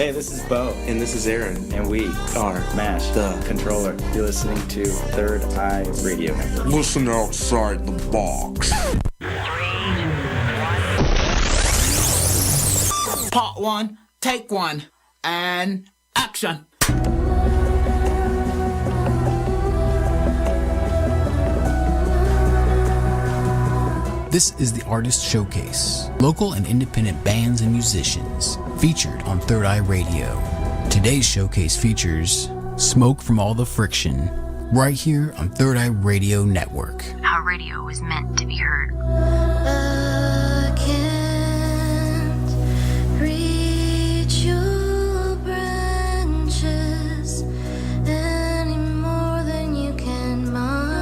Hey, this is Bo. And this is Aaron. And we are Mash the Controller. You're listening to Third Eye Radio Network. Listen outside the box. Part one, take one, and action. This is the Artist Showcase, local and independent bands and musicians, featured on Third Eye Radio. Today's showcase features Smoke from All the Friction, right here on Third Eye Radio Network. How radio was meant to be heard. I can't reach your branches any more than you can mine.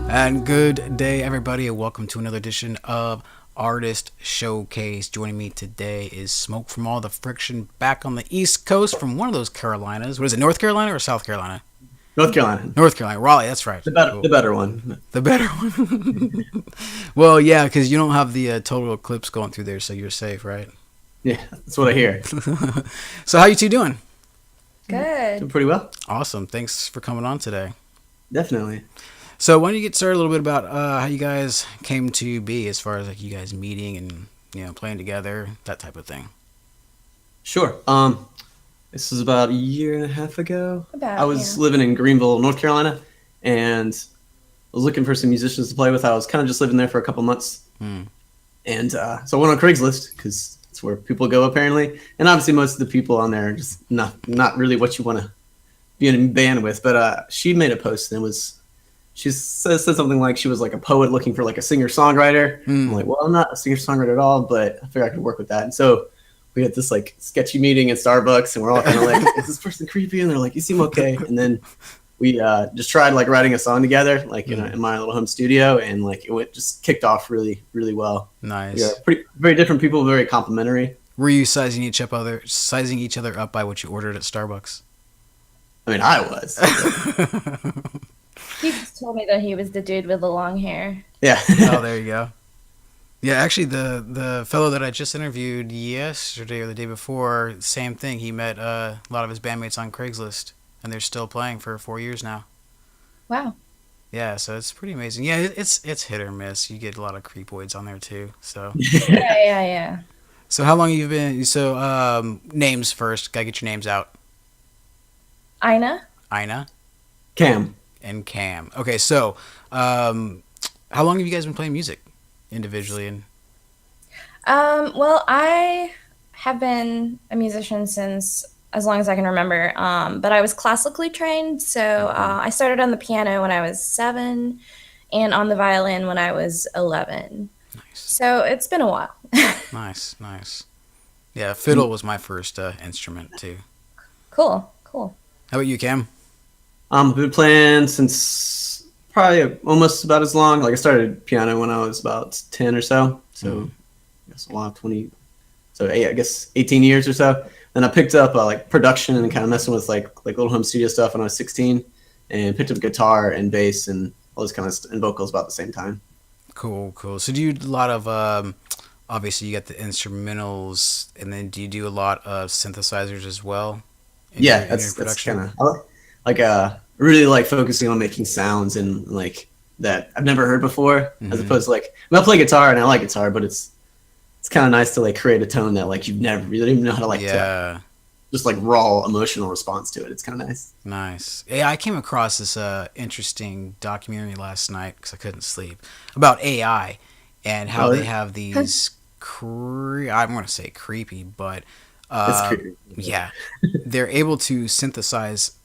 And good day, everybody, and welcome to another edition of Artist Showcase. Joining me today is Smoke from All the Friction, back on the East Coast from one of those Carolinas. What is it, North Carolina or South Carolina? North Carolina. North Carolina, Raleigh, that's right. The better, Cool. the better one. The better one. Well, yeah, because you don't have the total eclipse going through there, so you're safe, right? Yeah, that's what I hear. So how you two doing? Good. Doing pretty well. Awesome. Thanks for coming on today. Definitely. So why don't you get started a little bit about how you guys came to be, as far as like you guys meeting and playing together, that type of thing. Sure. This was about a year and a half ago. About, I was living in Greenville, North Carolina, and I was looking for some musicians to play with. I was kind of just living there for a couple months. And so I went on Craigslist because it's where people go apparently. And obviously most of the people on there are just not really what you want to be in a band with. But she made a post and she said something like she was like a poet looking for like a singer-songwriter. I'm like, well, I'm not a singer-songwriter at all, but I figured I could work with that. And so we had this like sketchy meeting at Starbucks, and we're all kind of like, is this person creepy? And they're like, you seem okay. And then we just tried like writing a song together, like in my little home studio, and like it just kicked off really, really well. Nice. Yeah, very different people, very complimentary. Were you sizing each other up by what you ordered at Starbucks? I mean, I was. He just told me that he was the dude with the long hair. Yeah. Oh, there you go. Yeah, actually, the fellow that I just interviewed yesterday or the day before, same thing. He met a lot of his bandmates on Craigslist, and they're still playing for 4 years now. Wow. Yeah, so it's pretty amazing. Yeah, it's hit or miss. You get a lot of creepoids on there too. So Yeah. So how long have you been? So names first. Gotta get your names out. Ina? Cam. And Cam. Okay, so how long have you guys been playing music individually? And Well, I have been a musician since as long as I can remember. But I was classically trained, so I started on the piano when I was 7 and on the violin when I was 11. Nice. So it's been a while. Nice. Yeah, fiddle was my first instrument too. Cool. How about you, Cam? I've been playing since probably almost about as long. Like I started piano when I was about 10 or so. So I guess 20. So yeah, I guess 18 years or so. Then I picked up like production and kind of messing with like little home studio stuff when I was 16, and picked up guitar and bass and all this kind of and vocals about the same time. Cool. So do you do a lot of obviously you got the instrumentals, and then do you do a lot of synthesizers as well? Yeah, that's kind of like really like focusing on making sounds and like that I've never heard before, as opposed to like I play guitar and I like guitar, but it's kind of nice to like create a tone that like you don't even know how to like to just like raw emotional response to it. It's kind of nice. Nice. Yeah, I came across this interesting documentary last night because I couldn't sleep about AI and how they have these I'm going to say creepy, but It's creepy. yeah, they're able to synthesize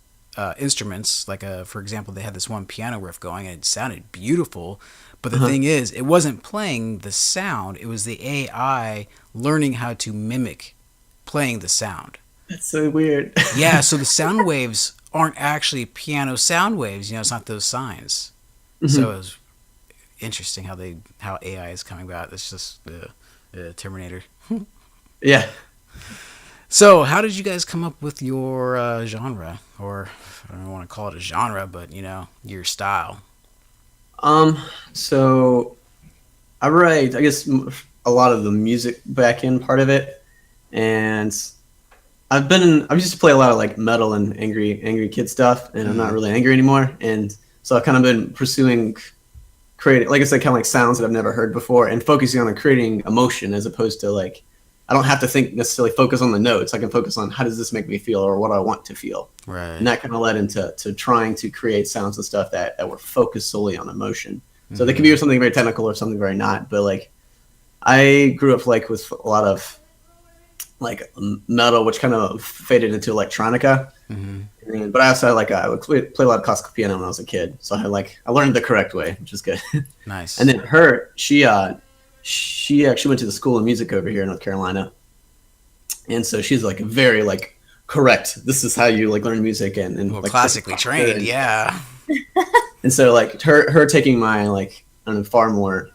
instruments. Like for example, they had this one piano riff going and it sounded beautiful. But the thing is, it wasn't playing the sound. It was the AI learning how to mimic playing the sound. That's so weird. Yeah, so the sound waves aren't actually piano sound waves. It's not those signs. So it was interesting how AI is coming about. It's just the Terminator. Yeah. So how did you guys come up with your genre? Or I don't want to call it a genre, but your style. So I write, I guess a a lot of the music back end part of it, and I used to play a lot of like metal and angry kid stuff, and I'm not really angry anymore, and so I've kind of been pursuing creating, like I said, kind of like sounds that I've never heard before, and focusing on creating emotion as opposed to like, I don't have to think necessarily focus on the notes. I can focus on how does this make me feel or what I want to feel. Right. And that kind of led into trying to create sounds and stuff that were focused solely on emotion. So they could be something very technical or something very not. But like, I grew up like with a lot of like metal, which kind of faded into electronica. But I also I would play a lot of classical piano when I was a kid. So I learned the correct way, which is good. Nice. And then she actually went to the School of Music over here in North Carolina, and so she's like very like correct. This is how you like learn music and Well, like, classically trained, yeah. And so like her taking my like I don't know, far more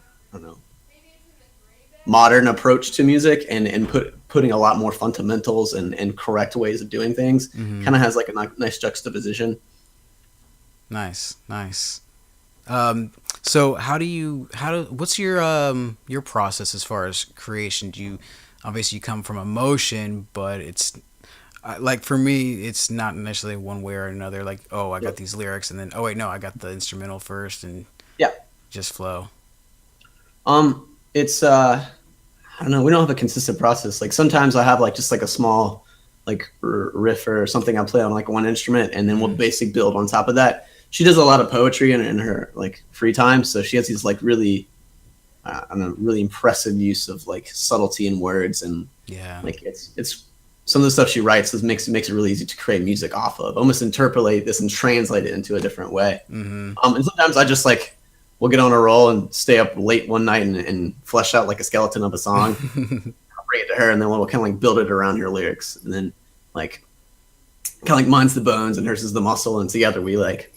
modern approach to music and putting a lot more fundamentals and correct ways of doing things kind of has like a nice juxtaposition. Nice. So what's your process as far as creation? Do you obviously you come from emotion, but it's like for me, it's not necessarily one way or another. Like, oh, I got these lyrics, and then oh wait, no, I got the instrumental first, and just flow. It's I don't know. We don't have a consistent process. Like sometimes I have like just like a small like riff or something I play on like one instrument, and then we'll basically build on top of that. She does a lot of poetry in her like free time, so she has these like really, really impressive use of like subtlety in words, and like it's some of the stuff she writes makes it really easy to create music off of. Almost interpolate this and translate it into a different way. And sometimes I just like we'll get on a roll and stay up late one night and flesh out like a skeleton of a song. I'll bring it to her, and then we'll kind of like build it around her lyrics, and then like kind of like mine's the bones and hers is the muscle, and together we like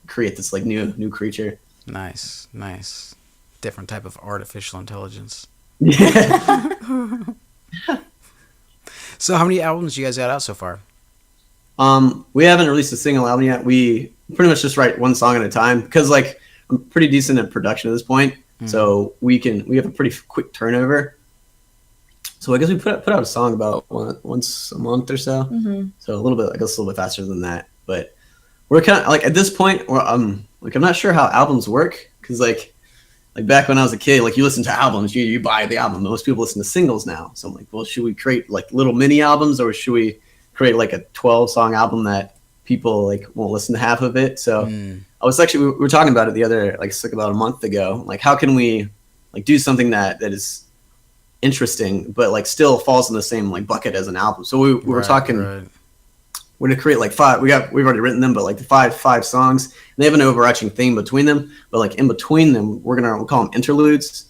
create this like new creature. Nice. Different type of artificial intelligence. Yeah. So how many albums you guys got out so far? We haven't released a single album yet. We pretty much just write one song at a time because like I'm pretty decent at production at this point, so we have a pretty quick turnover. So I guess we put out a song about once a month or so. So a little bit faster than that. But we're kind of like at this point, I'm not sure how albums work because like back when I was a kid, like you listen to albums, you buy the album. Most people listen to singles now. So I'm like, well, should we create like little mini albums, or should we create like a 12-song album that people like won't listen to half of it? So I was actually we were talking about it the other like about a month ago. Like how can we like do something that is interesting but like still falls in the same like bucket as an album? So we were talking. We're gonna create like five. We've already written them, but like the five songs. And they have an overarching theme between them, but like in between them, we'll call them interludes.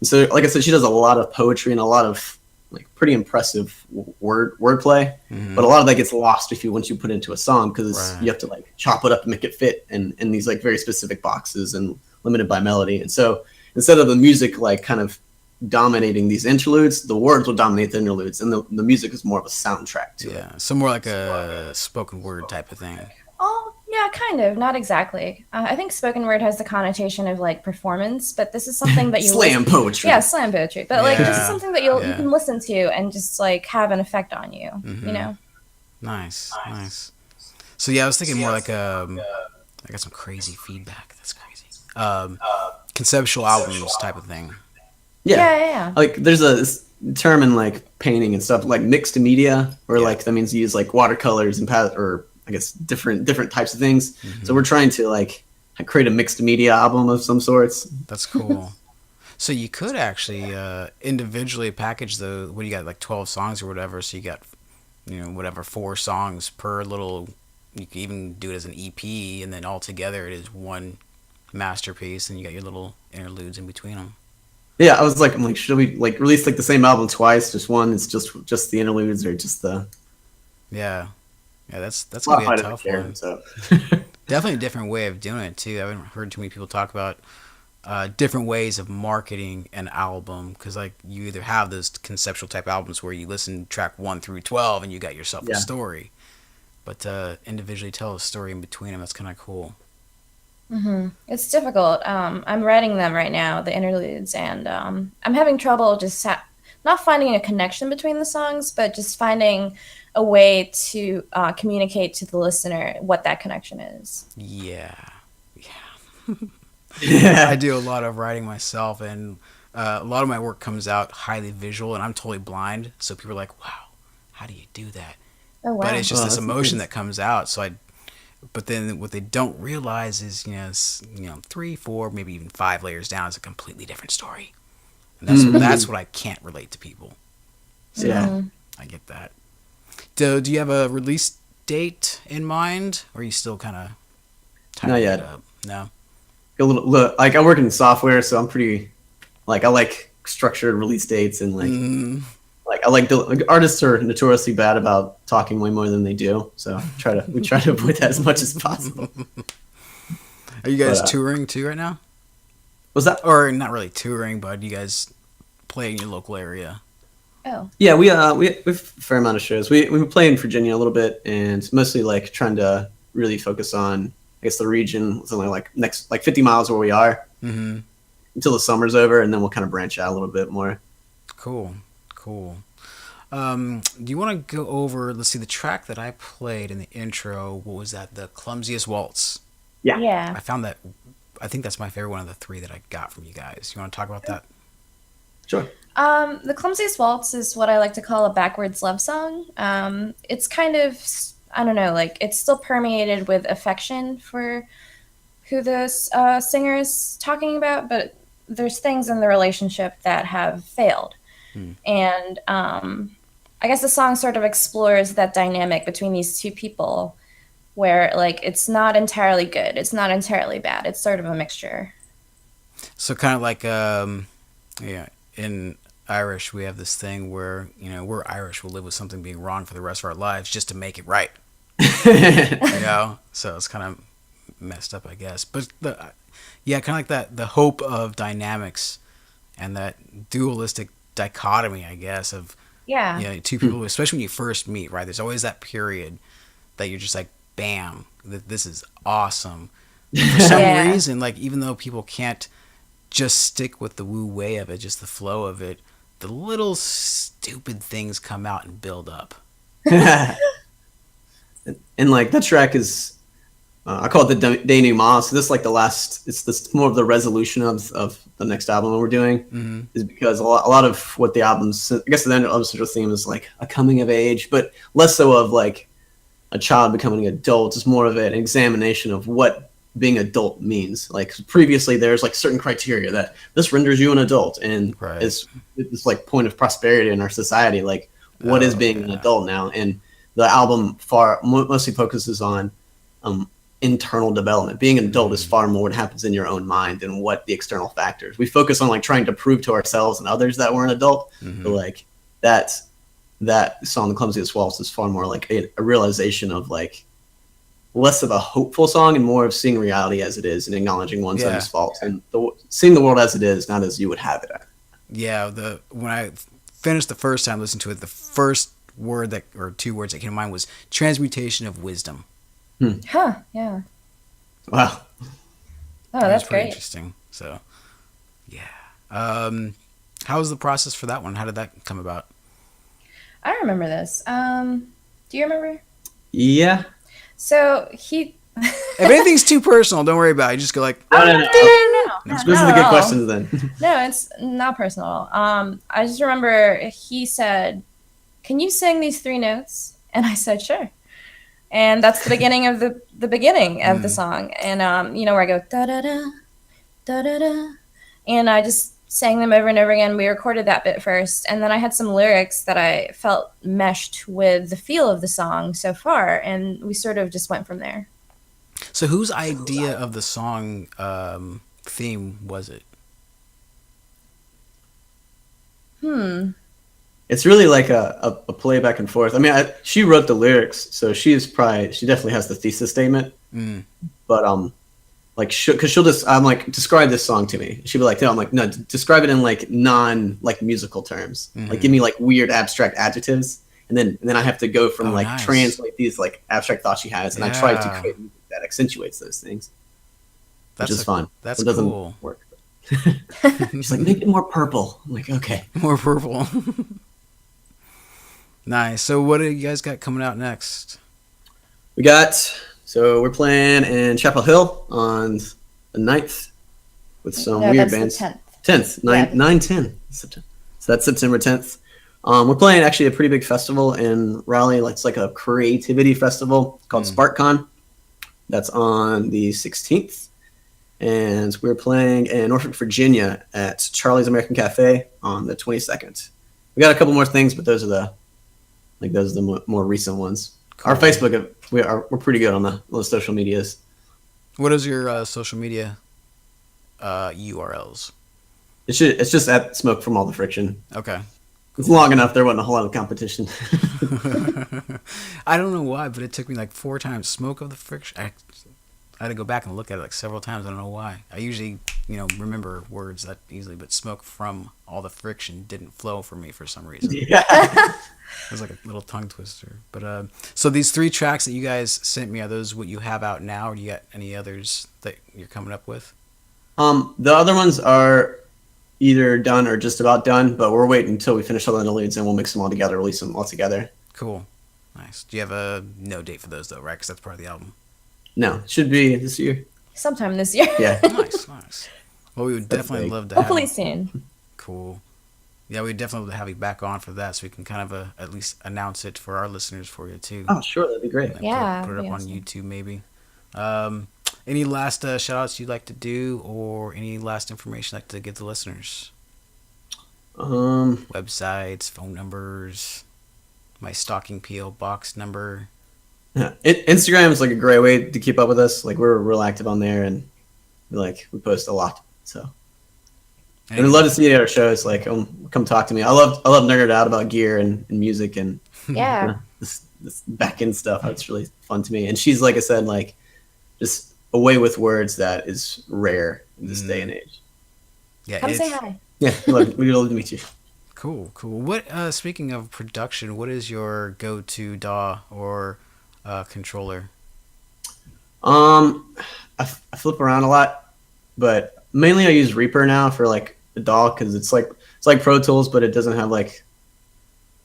And so, like I said, she does a lot of poetry and a lot of like pretty impressive wordplay. But a lot of that gets lost once you put it into a song because you have to like chop it up and make it fit in these like very specific boxes and limited by melody. And so instead of the music like kind of dominating these interludes, the words will dominate the interludes, and the music is more of a soundtrack to it. So more like a spoken word type of thing. Oh, yeah, kind of. Not exactly. I think spoken word has the connotation of like performance, but this is something that you slam poetry. Yeah, slam poetry. But like this is something that you can listen to and just like have an effect on you. You know. Nice. So yeah, I was thinking more like I got some crazy feedback. That's crazy. Conceptual albums type of thing. Yeah. Like there's a term in like painting and stuff like mixed media, or like that means you use like watercolors and or I guess different types of things. So we're trying to like create a mixed media album of some sorts. That's cool. So you could actually individually package what do you got, like 12 songs or whatever. So you got whatever 4 songs per little. You could even do it as an EP, and then all together it is one masterpiece, and you got your little interludes in between them. Yeah, I'm like, should we like release like the same album twice? Just one? It's just the interludes, or just the? Yeah, that's gonna be a tough one. So. Definitely a different way of doing it too. I haven't heard too many people talk about different ways of marketing an album, because like you either have those conceptual type albums where you listen track 1 through 12 and you got yourself a story, but individually tell a story in between them. That's kind of cool. It's difficult. I'm writing them right now, the interludes, and I'm having trouble just not finding a connection between the songs, but just finding a way to communicate to the listener what that connection is. Yeah. Yeah. I do a lot of writing myself, and a lot of my work comes out highly visual, and I'm totally blind. So people are like, "Wow, how do you do that?" Oh wow! But it's just Wow, this that's emotion nice. that comes out. But then what they don't realize is, 3, 4, maybe even 5 layers down is a completely different story. And that's what I can't relate to people. So Yeah. I get that. Do you have a release date in mind, or are you still kind of Not yet. up? No. A little, like I work in software, so I'm pretty like I like structured release dates and like I like artists are notoriously bad about talking way more than they do. So we try to avoid that as much as possible. Are you guys But, touring too right now? Was that? Or not really touring, but you guys play in your local area? Oh, Yeah, we have a fair amount of shows. We play in Virginia a little bit, and mostly like trying to really focus on I guess the region, something like next like 50 miles where we are until the summer's over, and then we'll kind of branch out a little bit more. Cool. Do you want to go over, let's see, the track that I played in the intro, what was that? The Clumsiest Waltz. yeah. I found that, I think that's my favorite one of the 3 that I got from you guys. You want to talk about that? Sure. The Clumsiest Waltz is what I like to call a backwards love song. It's kind of, I don't know, like it's still permeated with affection for who the singer is talking about, but there's things in the relationship that have failed. And I guess the song sort of explores that dynamic between these two people where like it's not entirely good, it's not entirely bad, it's sort of a mixture. So kind of like, yeah, in Irish, we have this thing where, we're Irish, we'll live with something being wrong for the rest of our lives just to make it right. So it's kind of messed up, I guess. But kind of like that, the hope of dynamics and that dualistic dichotomy, I guess, of Yeah. two people, especially when you first meet, right? There's always that period that you're just like, bam, this is awesome. But for some Yeah. reason, like even though people can't just stick with the woo way of it, just the flow of it, the little stupid things come out and build up. And like that track is I call it the denouement. So this is like the last. It's this more of the resolution of the next album that we're doing is because a lot of what the album's, I guess the end of the central theme is like a coming of age, but less so of like a child becoming an adult. It's more of an examination of what being adult means. Like previously, there's like certain criteria that this renders you an adult, and Right. it's like point of prosperity in our society. Like what is being an adult now? And the album mostly focuses on internal development. Being an adult is far more what happens in your own mind than what the external factors. We focus on like trying to prove to ourselves and others that we're an adult, but like that song, The Clumsiest Waltz, is far more like a realization of like less of a hopeful song and more of seeing reality as it is and acknowledging one's own faults and seeing the world as it is, not as you would have it. Yeah, when I finished the first time listening to it, the first word or 2 words that came to mind was transmutation of wisdom. Huh. Yeah. Wow. Oh, That that's was pretty great. interesting. So, yeah. How was the process for that one? How did that come about? I remember this. Do you remember? Yeah. So If anything's too personal, don't worry about it. Just go like, No. No. Those are the good questions then. No, it's not personal. I just remember he said, "Can you sing these 3 notes?" And I said, "Sure." And that's the beginning of the beginning of the song. And where I go da da da da da da, and I just sang them over and over again. We recorded that bit first, and then I had some lyrics that I felt meshed with the feel of the song so far, and we sort of just went from there. so whose idea of the song theme was it? It's really like a play back and forth. I mean, she wrote the lyrics, so she definitely has the thesis statement. But like because she'll just I'm like describe this song to me. She'll be like, no, I'm like no, describe it in like non like musical terms. Like give me like weird abstract adjectives, and then I have to go from like nice. translate these like abstract thoughts she has, and I try to create music that accentuates those things. which is fun. That's it doesn't cool. work. She's like, make it more purple. I'm like, okay. More purple. Nice. So what do you guys got coming out next? We're playing in Chapel Hill on the 9th with some weird bands. 10th, 9/10 September. So that's September 10th. We're playing actually a pretty big festival in Raleigh. It's like a creativity festival called SparkCon. That's on the 16th. And we're playing in Norfolk, Virginia at Charlie's American Cafe on the 22nd. We got a couple more things, but those are the more recent ones. Cool. Our Facebook, we're pretty good on the social medias. What is your social media URLs? It's just at Smoke from All the Friction. Okay. It's long enough. There wasn't a whole lot of competition. I don't know why, but it took me like 4 times. Smoke of the Friction. I had to go back and look at it like several times. I don't know why. I usually, remember words that easily, but Smoke from All the Friction didn't flow for me for some reason. Yeah. It was like a little tongue twister. But so these 3 tracks that you guys sent me, are those what you have out now, or do you got any others that you're coming up with? The other ones are either done or just about done, but we're waiting until we finish all the interludes and we'll mix them all together, release them all together. Cool. Nice. Do you have a no date for those though, right? Because that's part of the album. No, it should be this year. Sometime this year. Yeah. Nice. Well, we would definitely love to Hopefully have soon. Cool. Yeah, we'd definitely love to have you back on for that, so we can kind of at least announce it for our listeners for you too. Oh, sure, that'd be great. Like Yeah, put it that'd up be on awesome. YouTube maybe. Any last shout outs you'd like to do, or any last information you'd like to give the listeners? Websites, phone numbers, my stocking P.O. box number. Instagram is like a great way to keep up with us. Like we're real active on there, and we post a lot. So and we'd love to see you at our shows. Like come talk to me. I love nerding out about gear and music and Yeah. this back end stuff. That's really fun to me. And she's, like I said, like just a way with words that is rare in this day and age. Yeah, Come say hi. Yeah, we'd love to meet you. Cool. What speaking of production, what is your go-to DAW or controller? I flip around a lot, but mainly I use Reaper now for like the DAW because it's like Pro Tools, but it doesn't have like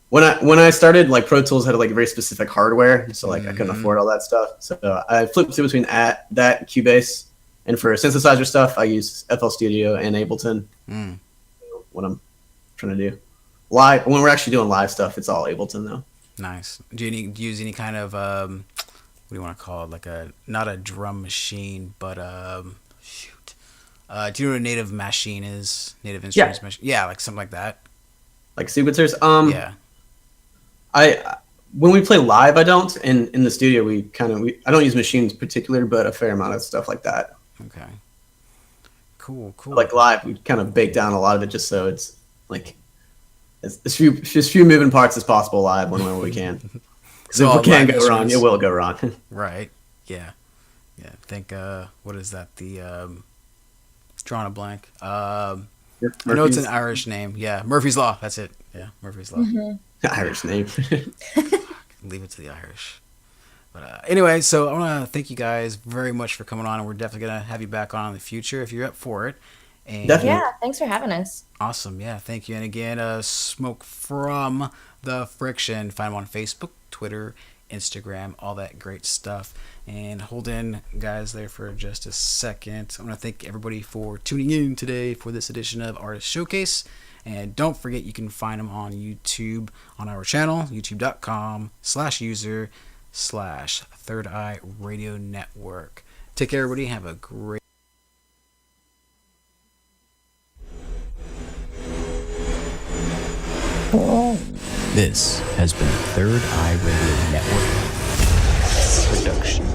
when I started, like Pro Tools had like very specific hardware, so like I couldn't afford all that stuff. So I flipped between that and Cubase, and for synthesizer stuff I use FL Studio and Ableton. What I'm trying to do live, when we're actually doing live stuff, it's all Ableton though. Nice. Do you use any kind of what do you want to call it? Like not a drum machine, but do you know what a native machine is? Native instruments machine. Yeah, like something like that. Like sequencers. Yeah. When we play live, I don't. And in the studio, I don't use machines in particular, but a fair amount of stuff like that. Okay. Cool. Like live, we kind of bake down a lot of it just so it's like as few moving parts as possible live whenever we can. Because if it can go wrong, it will go wrong. Right. Yeah. I think what is that? The drawing a blank. I know it's an Irish name. Yeah, Murphy's Law. That's it. Yeah, Murphy's Law. Irish name. Leave it to the Irish. But anyway, so I want to thank you guys very much for coming on, and we're definitely going to have you back on in the future if you're up for it. And Definitely. Yeah, thanks for having us. Awesome. Yeah, thank you. And again, Smoke from the Friction. Find them on Facebook, Twitter, Instagram, all that great stuff. And hold in, guys, there for just a second. I want to thank everybody for tuning in today for this edition of Artist Showcase. And don't forget, you can find them on YouTube on our channel, youtube.com/user/Third Eye Radio Network. Take care, everybody. Have a great This has been a Third Eye Radio Network production.